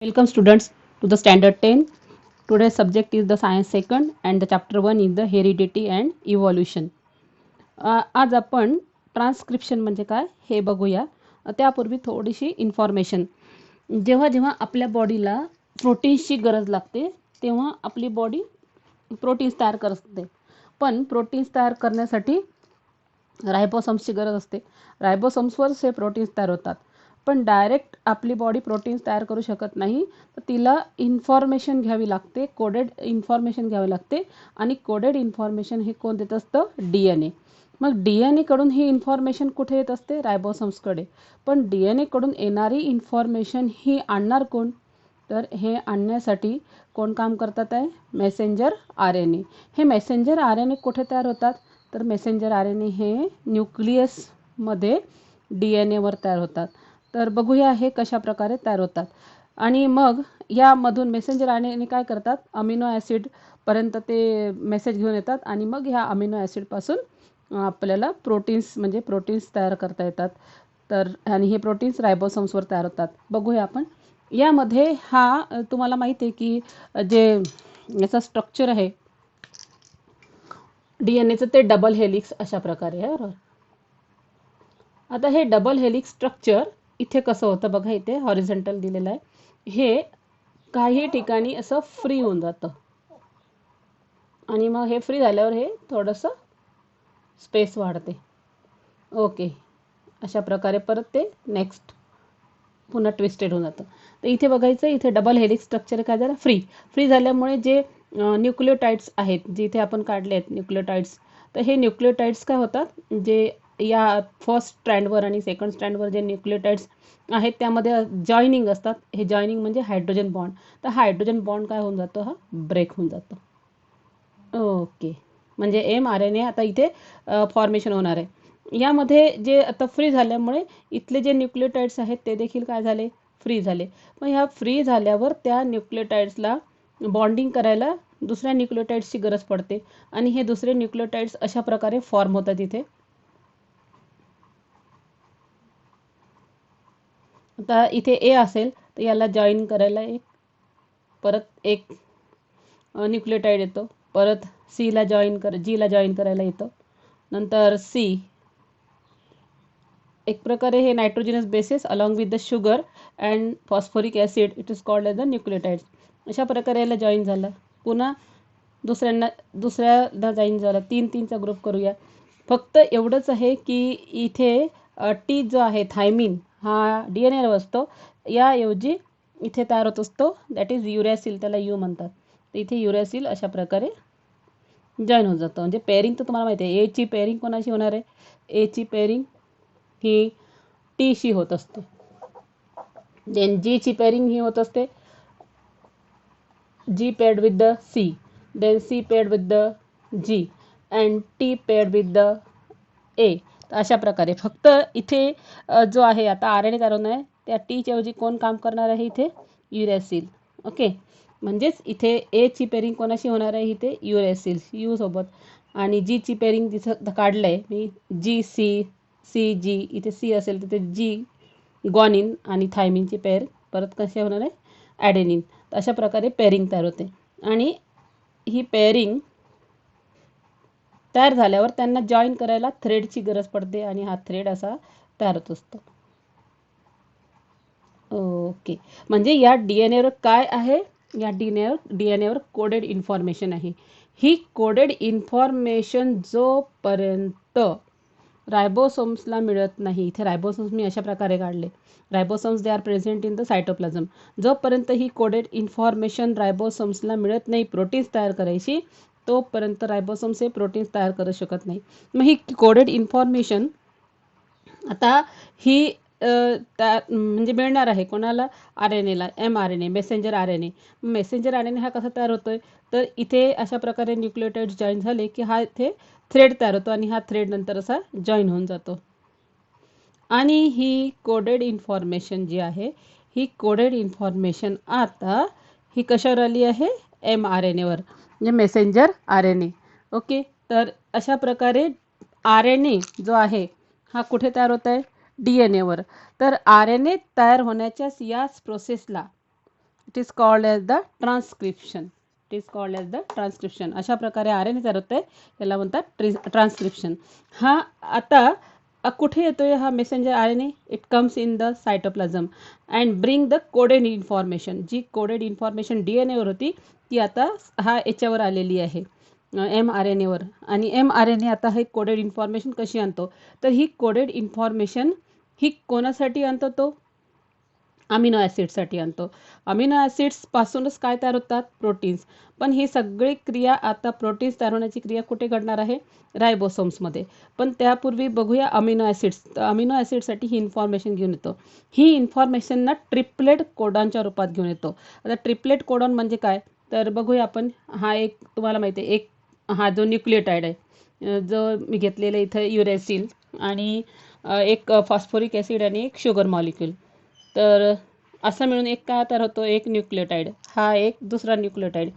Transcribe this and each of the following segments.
Welcome students to the standard 10. Today's subject is the science second and the chapter 1 is the heredity and evolution. आज आपण transcription म्हणजे काय हे बघूया. त्यापूर्वी थोडीशी इन्फॉर्मेशन. जेव्हा जेव्हा आपल्या बॉडीला प्रोटीन्सची गरज लागते तेव्हा आपली बॉडी प्रोटीन्स तयार करते. पण प्रोटीन्स तयार करण्यासाठी रायबोसोम्सची गरज असते. रायबोसोम्सवरच हे प्रोटीन्स तयार होतात. पण डायरेक्ट आपली बॉडी प्रोटीन्स तयार करू शकत नाही. तर तिला इन्फॉर्मेशन घ्यावी लागते, कोडेड इन्फॉर्मेशन घ्यावी लागते. आणि कोडेड इन्फॉर्मेशन हे कोण देत असतं? DNA. मग DNAकडून ही इन्फॉर्मेशन कुठे येत असते? रायबोसोम्सकडे. पण DNAकडून येणारी इन्फॉर्मेशन ही आणणार कोण? तर हे आणण्यासाठी कोण काम करतात आहे? Messenger RNA. हे मेसेंजर RNA कुठे तयार होतात? तर मेसेंजर RNA हे न्यूक्लियसमध्ये DNAवर तयार होतात. तर बघूया हे कशा प्रकारे तयार होतात. आणि मग यामधून मेसेंजर RNA काय करतात? अमिनो ॲसिडपर्यंत ते मेसेज घेऊन येतात आणि मग ह्या अमिनो ॲसिडपासून आपल्याला प्रोटीन्स म्हणजे प्रोटीन्स तयार करता येतात. तर आणि हे प्रोटीन्स रायबोसोम्सवर तयार होतात. बघूया आपण. यामध्ये तुम्हाला माहिती आहे की जे याचा स्ट्रक्चर आहे DNAचं ते डबल हेलिक्स अशा प्रकारे आहे. बरोबर. आता हे डबल हेलिक्स स्ट्रक्चर इथे कसं होतं बघा, इथे हॉरिझॉन्टल दिलेलं आहे. हे काही ठिकाणी असं फ्री होऊन जातं आणि मग हे फ्री झाल्यावर हे थोडंसं स्पेस वाढते. ओके, अशा प्रकारे परत ते नेक्स्ट पुन्हा ट्विस्टेड होऊन जातं. तर इथे बघायचं, इथे डबल हेलिक्स स्ट्रक्चर काय झालं? फ्री झाल्यामुळे जे न्यूक्लियोटाइड्स आहेत जे इथे आपण काढले आहेत न्यूक्लियोटाइड्स, तर हे न्यूक्लियोटाइड्स काय होतात? जे या फर्स्ट स्ट्रँडवर आणि सेकंड स्ट्रँडवर जे न्यूक्लियोटाइड्स आहेत त्यामध्ये जॉईनिंग असतात. हे जॉईनिंग म्हणजे हायड्रोजन बॉन्ड. तर हायड्रोजन बॉन्ड काय होऊन जातो? हा ब्रेक होऊन जातो. ओके, म्हणजे mRNA आता इथे फॉर्मेशन होणार आहे. यामध्ये जे आता फ्री झाल्यामुळे इथले जे न्यूक्लियोटाइड्स आहेत ते देखील काय झाले? फ्री झाले. मग ह्या फ्री झाल्यावर त्या न्यूक्लियोटाइड्सला बॉन्डिंग करायला दुसऱ्या न्यूक्लियोटाइड्सची गरज पडते आणि हे दुसरे न्यूक्लियोटाइड्स अशा प्रकारे फॉर्म होतात इथे. आता इथे A असेल तर याला जॉईन करायला परत एक न्यूक्लियोटाइड येतो. परत G ला जॉईन करायला येतं. नंतर C, एक प्रकारे हे nitrogenous bases along with the sugar and phosphoric acid it is called as the nucleotides. अशा प्रकारे याला जॉईन झालं. पुन्हा दुसऱ्याला जॉईन झालं. 3-3चा ग्रुप करूया. फक्त एवढंच आहे की इथे T जो आहे थायमिन हा DNAवर असतो. याऐवजी इथे तयार होत असतो दॅट इज युरॅसिल, त्याला यू म्हणतात. तर इथे युरॅसिल अशा प्रकारे जॉईन होऊन जातं. म्हणजे पेअरिंग तर तुम्हाला माहिती आहे. Aची पेअरिंग कोणाशी होणार आहे? Aची पेअरिंग ही Tशी होत असते. देन Gची पेअरिंग ही होत असते G paired with the C, then C paired with the G and T paired with the A. तर अशा प्रकारे फक्त इथे जो आहे आता RNA तयार होणार आहे त्या Tच्या ऐवजी कोण काम करणार आहे? इथे युरॅसिल. ओके, म्हणजेच इथे Aची पेअरिंग कोणाशी होणार आहे? इथे युरॅसिल यू सोबत. आणि Gची पेअरिंग जिथं काढलं आहे मी GC इथे C असेल तिथे G गॉनिन आणि थायमिनची पेअर परत कशी होणार आहे? ॲडेनिन. अशा प्रकारे पेअरिंग तयार होते आणि ही पेअरिंग तयार झाल्यावर त्यांना जॉईन करायला थ्रेडची गरज पडते आणि हा थ्रेड असा तयार होत असतो. ओके, म्हणजे या DNAवर काय आहे? या DNAवर कोडेड इन्फॉर्मेशन आहे. ही कोडेड इन्फॉर्मेशन जोपर्यंत रायबोसोम्सला मिळत नाही, इथे रायबोसोम्स मी अशा प्रकारे काढले. Ribosomes they are present in the cytoplasm. जोपर्यंत ही कोडेड इन्फॉर्मेशन रायबोसोम्सला मिळत नाही प्रोटीन्स तयार करायची, तोपर्यंत रायबोसोम्स हे प्रोटीन्स तयार करू शकत नाही. मग ही कोडेड इन्फॉर्मेशन आता ही म्हणजे मिळणार आहे कोणाला? RNAला, mRNA messenger RNA. Messenger RNA हा कसा तयार होतोय? तर इथे अशा प्रकारे न्यूक्लियोटाइड्स जॉईन झाले की हा इथे थ्रेड तयार होतो आणि हा थ्रेड नंतर असा जॉईन होऊन जातो. आणि ही कोडेड इन्फॉर्मेशन जी आहे ही कोडेड इन्फॉर्मेशन आता ही कशावर आली आहे? mRNAवर, म्हणजे मेसेंजर RNA. ओके, तर अशा प्रकारे RNA जो आहे हा कुठे तयार होत आहे? DNAवर. तर RNA तयार होण्याच्या याच प्रोसेसला it is called as the transcription. It is called as the transcription. अशा प्रकारे RNA तयार होते, याला म्हणतात ट्रान्स्क्रिप्शन. हा आता कुठे येतोय हा messenger RNA? It comes in the cytoplasm and bring the coded information. जी कोडेड इन्फॉर्मेशन DNA वर होती ती आता हा याच्यावर आलेली आहे, mRNA वर. आणि mRNA आता हे कोडेड इन्फॉर्मेशन कशी आणतो? तर ही कोडेड इन्फॉर्मेशन ही कोणासाठी आणतो? तो अमिनो ॲसिडसाठी आणतो. अमिनो ॲसिड्सपासूनच काय तयार होतात? प्रोटीन्स. पण ही सगळी क्रिया आता प्रोटीन्स तयार होण्याची क्रिया कुठे घडणार आहे? रायबोसोम्समध्ये. पण त्यापूर्वी बघूया अमिनो ॲसिड्स. तर अमिनो ॲसिडसाठी ही इन्फॉर्मेशन घेऊन येतो. ही इन्फॉर्मेशन ना ट्रिपलेट कोडॉनच्या रूपात घेऊन येतो. आता ट्रिपलेट कोडॉन म्हणजे काय? तर बघूया आपण. हा एक तुम्हाला माहिती आहे, एक हा जो न्यूक्लियोटाईड आहे, जो मी घेतलेला इथं युरेसिल आणि एक फॉस्फोरिक ॲसिड आणि एक शुगर मॉलिक्यूल. तर असं मिळून एक काय तयार होतो? एक न्यूक्लियोटाईड. हा एक दुसरा न्यूक्लियोटाईड,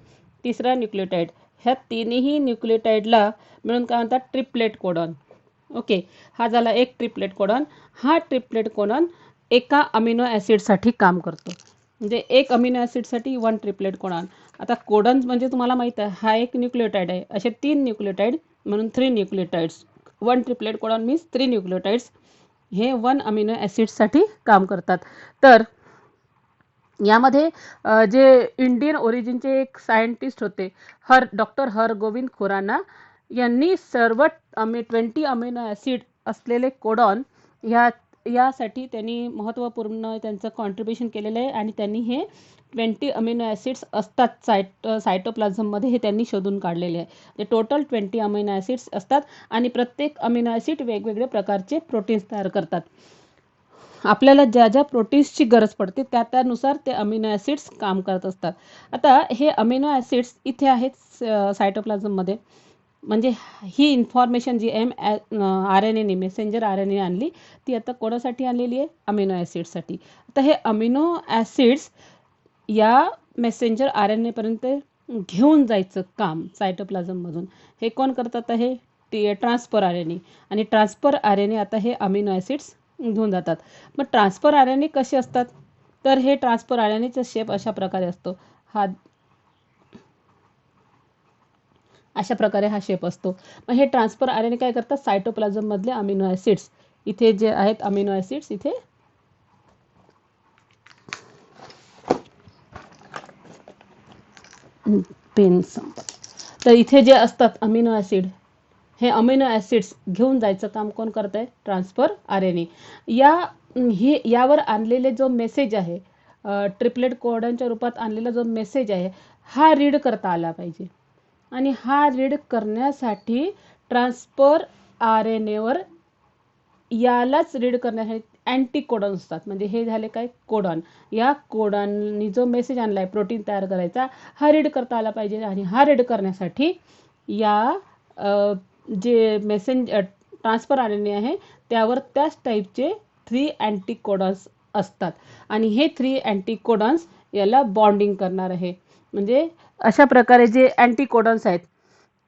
तिसरा न्यूक्लियोटाईड. ह्या तिन्ही न्यूक्लियोटाईडला मिळून काय म्हणतात? Triplet codon. ओके, हा झाला एक ट्रिपलेट कोडॉन. हा ट्रिपलेट कोडॉन एका अमिनो ॲसिडसाठी काम करतो. म्हणजे एक अमिनो ॲसिडसाठी वन ट्रिपलेट कोडॉन. आता कोडॉन म्हणजे तुम्हाला माहीत आहे, हा एक न्यूक्लियोटाईड आहे. असे 3 न्यूक्लियोटाईड म्हणून 3 nucleotides. One triplet codon means 3 nucleotides. हे 1 अमिनो ॲसिडसाठी काम करतात. तर यामध्ये जे इंडियन ओरिजिनचे एक सायंटिस्ट होते, डॉक्टर हरगोविंद खुराना, यांनी सर्व 20 अमिनो ॲसिड असलेले कोडॉन यासाठी त्यांनी महत्त्वपूर्ण त्यांचं कॉन्ट्रिब्युशन केलेलं आहे. आणि त्यांनी हे 20 अमिनो ॲसिड्स असतात सायटोप्लाझममध्ये, हे त्यांनी शोधून काढलेले आहे. ते टोटल 20 अमिनो ॲसिड्स असतात आणि प्रत्येक अमिनो ॲसिड वेगवेगळे प्रकारचे प्रोटीन्स तयार करतात. आपल्याला ज्या ज्या प्रोटीन्सची गरज पडते त्यानुसार ते अमिनो ॲसिड्स काम करत असतात. आता हे अमिनो ॲसिड्स इथे आहेत सायटोप्लाझममध्ये. म्हणजे ही इन्फॉर्मेशन जी RNAने मेसेंजर RNA आणली, ती आता कोणासाठी आणलेली आहे? अमिनो ॲसिड्ससाठी. आता हे अमिनो ॲसिड्स या मेसेंजर RNAपर्यंत घेऊन जायचं काम सायटोप्लाझममधून हे कोण करतात? आहे ट्रान्सफर RNA. आणि ट्रान्सफर RNA आता हे अमिनो ॲसिड्स घेऊन जातात. मग ट्रान्सफर RNA कसे असतात? तर हे ट्रान्सफर RNAचा शेप अशा प्रकारे असतो. अशा प्रकारे हा शेप असतो. मग हे ट्रान्सफर RNA काय करतात? सायटोप्लाझममधले अमिनो ॲसिड्स, इथे जे आहेत अमिनो ॲसिड्स, इथे पेन संपत. तर इथे जे असतात अमिनो ॲसिड, हे अमिनो ॲसिड्स घेऊन जायचं काम कोण करत आहे? Transfer RNA. यावर आणलेले जो मेसेज आहे, ट्रिपलेट कोडॉनच्या रूपात आणलेला जो मेसेज आहे, हा रीड करता आला पाहिजे. आणि हा रीड करण्यासाठी ट्रान्सफर RNAवर यालाच रीड करण्यासाठी अँटी कोडॉन असतात. म्हणजे हे झाले काय? कोडॉन. या कोडॉननी जो मेसेज आणला आहे प्रोटीन तयार करायचा, हा रीड करता आला पाहिजे. आणि हा रीड करण्यासाठी या जे ट्रान्सफर RNA आहे त्यावर त्याच टाईपचे 3 अँटी कोडॉन्स असतात. आणि हे 3 अँटी कोडॉन्स याला बॉन्डिंग करणार आहे. म्हणजे अशा प्रकारे जे अँटी कोडॉन्स आहेत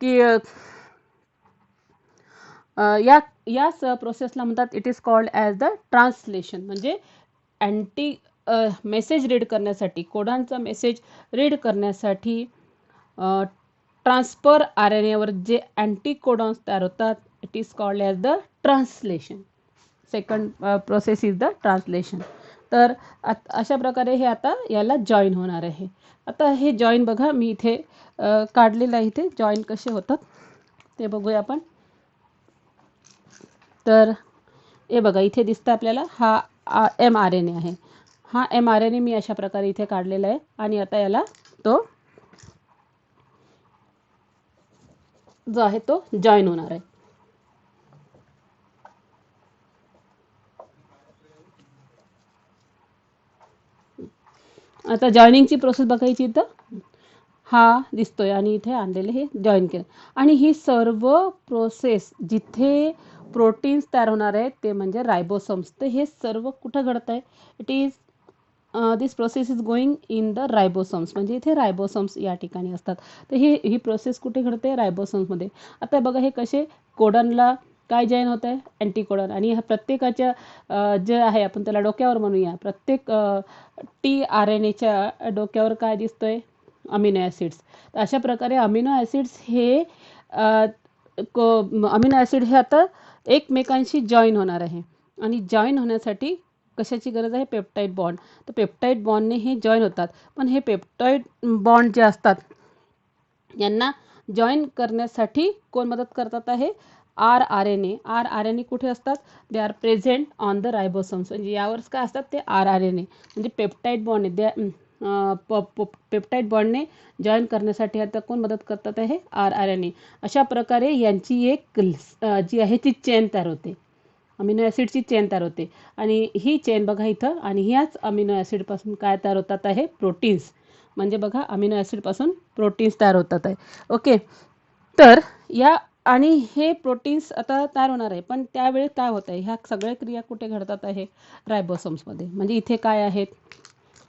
की याच प्रोसेसला म्हणतात, it is called as the translation. म्हणजे मेसेज रीड करण्यासाठी, कोडॉनचा मेसेज रीड करण्यासाठी ट्रान्सफर RNAवर जे अँटी कोडॉन्स तयार होतात, it is called as the translation. Second process is the translation. तर अशा प्रकारे हे आता याला जॉईन होणार आहे. आता हे जॉईन बघा, मी इथे काढलेलं आहे. इथे जॉईन कसे होतात ते बघूया आपण. तर हे बघा, इथे दिसतं आपल्याला हा mRNA आहे. हा mRNA मी अशा प्रकारे इथे काढलेला आहे. आणि आता याला तो जो आहे तो जॉईन होणार आहे. आता जॉईनिंगची प्रोसेस बघायची तर हा दिसतोय आणि इथे आणलेले हे जॉईन केलं. आणि ही सर्व प्रोसेस जिथे प्रोटीन्स तयार होणार आहेत ते म्हणजे रायबोसोम्स. तर हे सर्व कुठं घडत आहे? It is this process is going in the ribosomes. म्हणजे इथे रायबोसोम्स या ठिकाणी असतात. तर ही प्रोसेस कुठे घडते? रायबोसोम्समध्ये. आता बघा हे कसे कोडॉनला काय जॉईन होत आहे, अँटीकोडॉन. आणि ह्या प्रत्येकाच्या जे आहे आपण त्याला डोक्यावर म्हणूया, प्रत्येक tRNAच्या डोक्यावर काय दिसतोय, अमिनो ॲसिड्स. तर अशा प्रकारे अमिनो ॲसिड्स हे अमिनो ॲसिड हे आता एकमेकांशी जॉईन होणार आहे. आणि जॉईन होण्यासाठी कशाची गरज आहे, पेप्टाईड बॉन्ड. तर पेप्टाईड बॉन्डने हे जॉईन होतात. पण हे पेप्टाईड बॉन्ड जे असतात यांना जॉईन करण्यासाठी कोण मदत करतात आहे, rRNA कुठे असतात, they are present on the ribosomes. म्हणजे यावरच काय असतात, ते rRNA म्हणजे पेप्टाईड बॉन्ड पेप्टाईड बॉन्डने जॉईन करण्यासाठी आता कोण मदत करतात आहे, rRNA. अशा प्रकारे यांची एक जी आहे ती चेन तयार होते, अमिनो ॲसिडची चेन तयार होते. आणि ही चेन बघा इथं, आणि ह्याच अमिनो ॲसिडपासून काय तयार होतात आहे, प्रोटीन्स. म्हणजे बघा अमिनो ॲसिडपासून प्रोटीन्स तयार होतात आहे. ओके, तर या आणि हे प्रोटीन्स आता तयार होणार आहे. पण त्यावेळी काय होत आहे, ह्या सगळ्या क्रिया कुठे घडतात आहे, रायबोसोम्समध्ये. म्हणजे इथे काय आहेत,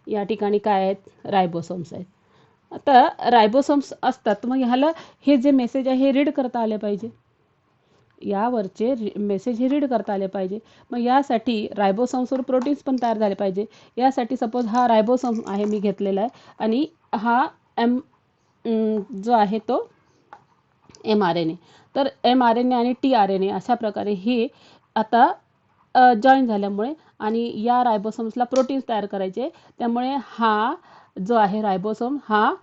या ठिकाणी काय आहेत, रायबोसोम्स आहेत. आता रायबोसोम्स असतात, मग ह्याला हे जे मेसेज आहे हे रीड करता आले पाहिजे, यावरचे मेसेज हे रीड करता आले पाहिजे. मग यासाठी रायबोसोम्सवर प्रोटीन्स पण तयार झाले पाहिजे. यासाठी सपोज हा रायबोसोम आहे मी घेतलेला आहे, आणि हा जो आहे तो mRNA. तर mRNA आणि tRNA अशा प्रकारे हे आता जॉईन झाल्यामुळे आणि या रायबोसोम्सला प्रोटीन्स तयार करायचे, त्यामुळे हा जो आहे रायबोसोम हा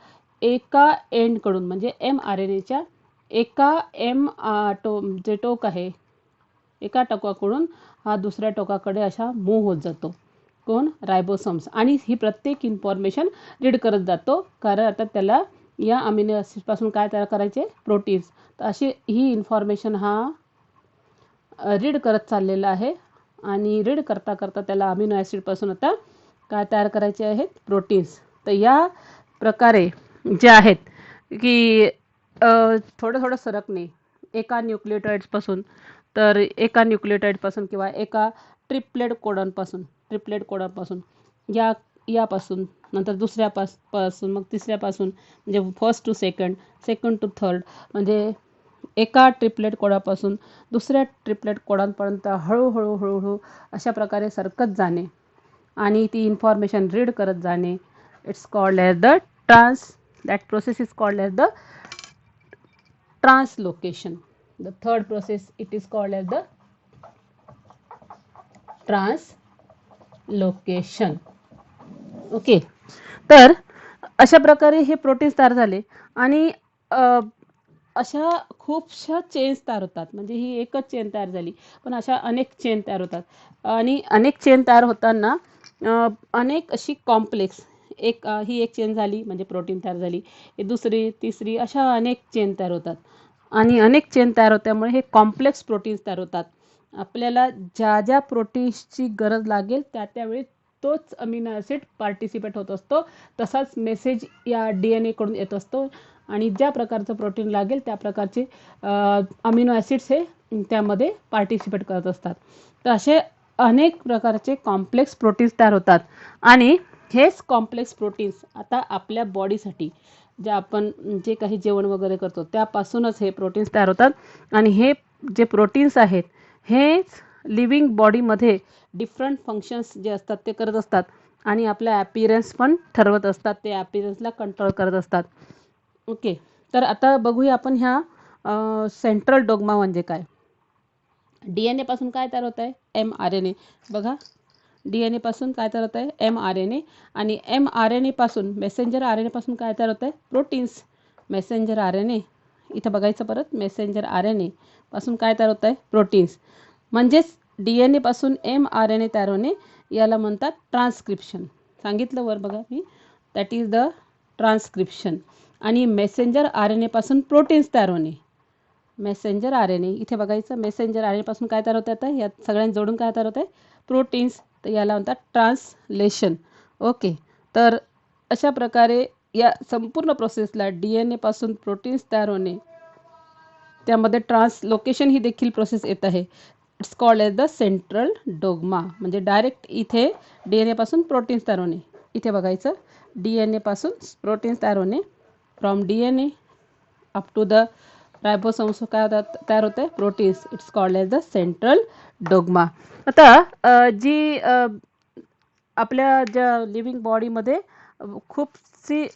एका एंडकडून म्हणजे mRNAच्या एका जे टोक आहे, एका टोकाकडून हा दुसऱ्या टोकाकडे अशा मूव्ह होत जातो, कोण, रायबोसोम्स. आणि ही प्रत्येक इन्फॉर्मेशन रीड करत जातो, कारण आता त्याला या अमिनो ॲसिडपासून काय तयार करायचे, प्रोटीन्स. तर अशी ही इन्फॉर्मेशन हा रीड करत चाललेला आहे. आणि रीड करता करता त्याला अमिनो ॲसिडपासून आता काय तयार करायचे आहेत, प्रोटीन्स. तर या प्रकारे जे आहेत की थोडं सरकणे एका न्यूक्लियोटाइड्सपासून, तर एका न्यूक्लियोटाइडपासून किंवा एका ट्रिप्लेट कोडॉनपासून यापासून नंतर दुसऱ्यापासून मग तिसऱ्यापासून, म्हणजे first to second, second to third, म्हणजे एका ट्रिप्लेट कोडापासून दुसऱ्या ट्रिप्लेट कोडांपर्यंत हळूहळू अशा प्रकारे सरकत जाणे आणि ती इन्फॉर्मेशन रीड करत जाणे. It's called as the that process is called as the translocation. The third process it is called as the translocation. Okay, तर अशा प्रकारे हे प्रोटीन्स तयार झाले. आणि अशा खूपशा चेन्स तयार होतात. म्हणजे ही एकच चेन तयार झाली, पण अशा अनेक चेन तयार होतात. आणि अनेक चेन तयार होताना अनेक अशी कॉम्प्लेक्स ही एक चेन झाली म्हणजे प्रोटीन तयार झाली, दुसरी तिसरी अशा अनेक चेन तयार होतात. आणि अनेक चेन तयार होत्यामुळे हे कॉम्प्लेक्स प्रोटीन्स तयार होतात. आपल्याला ज्या ज्या प्रोटीन्सची गरज लागेल त्यावेळी तोच अमिनो ॲसिड पार्टिसिपेट होत असतो, तसाच मेसेज या DNA कडून येत असतो. आणि ज्या प्रकारचं प्रोटीन लागेल त्या प्रकारचे अमिनो ॲसिड्स हे त्यामध्ये पार्टिसिपेट करत असतात. तर असे अनेक प्रकारचे कॉम्प्लेक्स प्रोटीन्स तयार होतात. आणि हेच कॉम्प्लेक्स प्रोटीन्स आता आपल्या बॉडीसाठी आपण जे काही जेवण वगैरे करतो त्यापासूनच हे प्रोटीन्स तयार होतात. आणि हे जे प्रोटीन्स आहेत हेच लिव्हिंग बॉडीमध्ये डिफरंट फंक्शन्स जे असतात ते करत असतात. आणि आपल्या ॲपियरन्स पण ठरवत असतात, ते ॲपियरन्सला कंट्रोल करत असतात. ओके, तर आता बघूया आपण ह्या सेंट्रल डोग्मा म्हणजे काय. DNA पासून काय तयार होत आहे, mRNA. बघा DNA पासून काय तयार होत आहे, mRNA. आणि mRNA पासून मेसेंजर RNA पासून काय तयार होत आहे, प्रोटीन्स. मेसेंजर RNA इथं बघायचं परत, मेसेंजर RNA पासून काय तयार होत आहे, प्रोटीन्स. म्हणजेच DNA पासून mRNA तयार होणे याला म्हणतात ट्रान्सक्रिप्शन. सांगितलं वर बघा मी, दॅट इज द ट्रान्सक्रिप्शन. आणि मेसेंजर RNA पासून प्रोटीन्स तयार होणे, मेसेंजर RNA. इथे बघायचं, मेसेंजर RNA पासून काय तयार होत आहे, या सगळ्यांनी जोडून काय तयार होत आहे, प्रोटीन्स. तर याला म्हणतात ट्रान्सलेशन. ओके, तर अशा प्रकारे या संपूर्ण प्रोसेसला DNA पासून प्रोटीन्स तयार होणे, त्यामध्ये ट्रान्सलोकेशन ही देखील प्रोसेस येत आहे. It's called as the central dogma. म्हणजे डायरेक्ट इथे DNA पासून प्रोटीन्स तयार होणे. इथे बघायचं, DNA पासून प्रोटीन्स तयार होणे, from DNA up to the ribosomes काय होतात तयार होते proteins. It's called as the central dogma. आता जी आपल्या ज्या लिव्हिंग बॉडीमध्ये खूपशी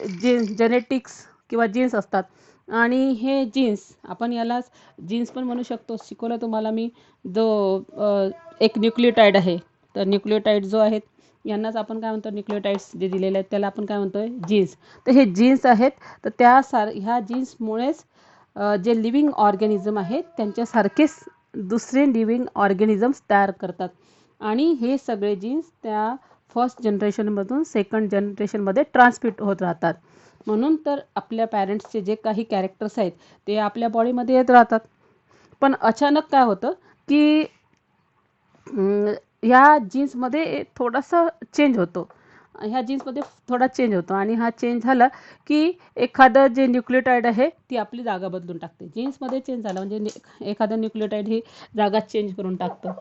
जेनेटिक्स किंवा जीन्स असतात आणि हे जीन्स आपण यालाच जीन्स पण म्हणू शकतो. शिकवलं तुम्हाला मी जो एक न्यूक्लियोटाईड आहे, तर न्यूक्लियोटाईड जो आहेत यांनाच आपण काय म्हणतो न्यूक्लियोटाईड्स जे दिलेले आहेत त्याला आपण काय म्हणतोय जीन्स. तर हे जीन्स आहेत तर ह्या जीन्समुळेच जे लिव्हिंग ऑर्गॅनिझम आहेत त्यांच्यासारखेच दुसरे लिव्हिंग ऑर्गॅनिझम्स तयार करतात आणि हे सगळे जीन्स त्या फर्स्ट जनरेशनमधून सेकंड जनरेशनमध्ये ट्रान्समिट होत राहतात. म्हणून तर आपल्या पॅरेंट्सचे जे काही कॅरेक्टर्स आहेत ते आपल्या बॉडीमध्ये येत राहतात. पण अचानक काय होतं की ह्या जीन्समध्ये थोडासा चेंज होतो. ह्या जीन्समध्ये थोडा चेंज होतो आणि हा चेंज झाला की एखादं जे न्यूक्लियोटाईड आहे ती आपली जागा बदलून टाकते. जीन्समध्ये चेंज झाला म्हणजे एखादं न्यूक्लियोटाईड ही जागा चेंज करून टाकतं.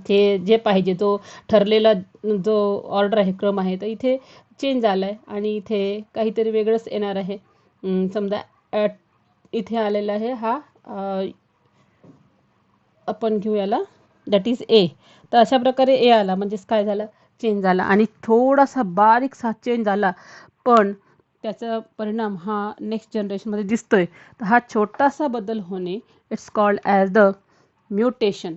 ते जे पाहिजे तो ठरलेला जो ऑर्डर आहे क्रम आहे तर इथे चेंज झाला आहे आणि इथे काहीतरी वेगळंच येणार आहे. समजा इथे आलेला आहे हा आपण घेऊ याला दॅट इज ए. तर अशा प्रकारे ए आला म्हणजेच काय झालं चेंज झाला आणि थोडासा बारीकसा चेंज झाला पण त्याचा परिणाम हा नेक्स्ट जनरेशनमध्ये दिसतोय. तर हा छोटासा बदल होणे it's called as the mutation.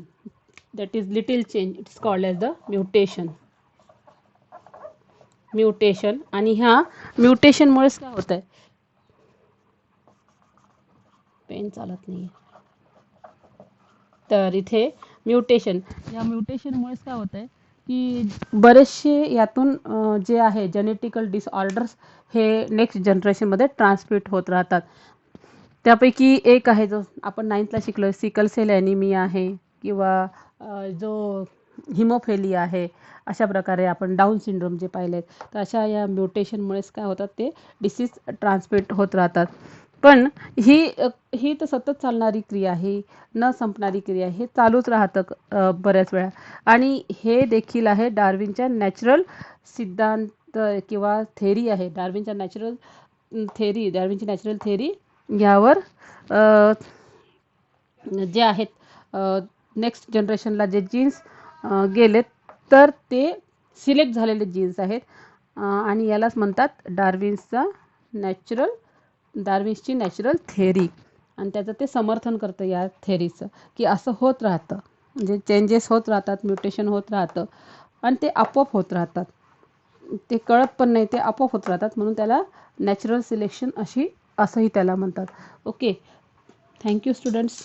That is little change it's called as the mutation. Mutation आणि ह्या म्युटेशनमुळेच काय होत आहे पेन चालत नाही. तर इथे म्युटेशन या म्युटेशनमुळेच काय होत आहे की बरेचसे यातून जे आहे जेनेटिकल डिसऑर्डर्स हे नेक्स्ट जनरेशनमध्ये ट्रान्समिट होत राहतात. त्यापैकी एक आहे जो आपण 9thला शिकलो सिकल सेल ॲनिमिया आहे किंवा जो हिमोफेलिया आहे. अशा प्रकारे आपण डाऊन सिंड्रोम जे पाहिलेत तर अशा या म्युटेशनमुळेच काय होतात ते डिसीज ट्रान्समिट होत राहतात. पण ही तर सतत चालणारी क्रिया आहे, न संपणारी क्रिया. हे चालूच राहतं बऱ्याच वेळा आणि हे देखील आहे डार्विनच्या नॅचरल सिद्धांत किंवा थेरी आहे. डार्विनची नॅचरल थेरी यावर जे आहेत नेक्स्ट जनरेशनला जे जीन्स गेलेत तर ते सिलेक्ट झालेले जीन्स आहेत आणि यालाच म्हणतात डार्विन्सची नॅचरल थेरी आणि त्याचं ते समर्थन करतं या थेरीचं की असं होत राहतं. म्हणजे चेंजेस होत राहतात, म्युटेशन होत राहतं आणि ते आपोआप होत राहतात. ते कळत पण नाही, ते आपोआप होत राहतात म्हणून त्याला नॅचरल सिलेक्शन असंही त्याला म्हणतात. Okay, thank you students.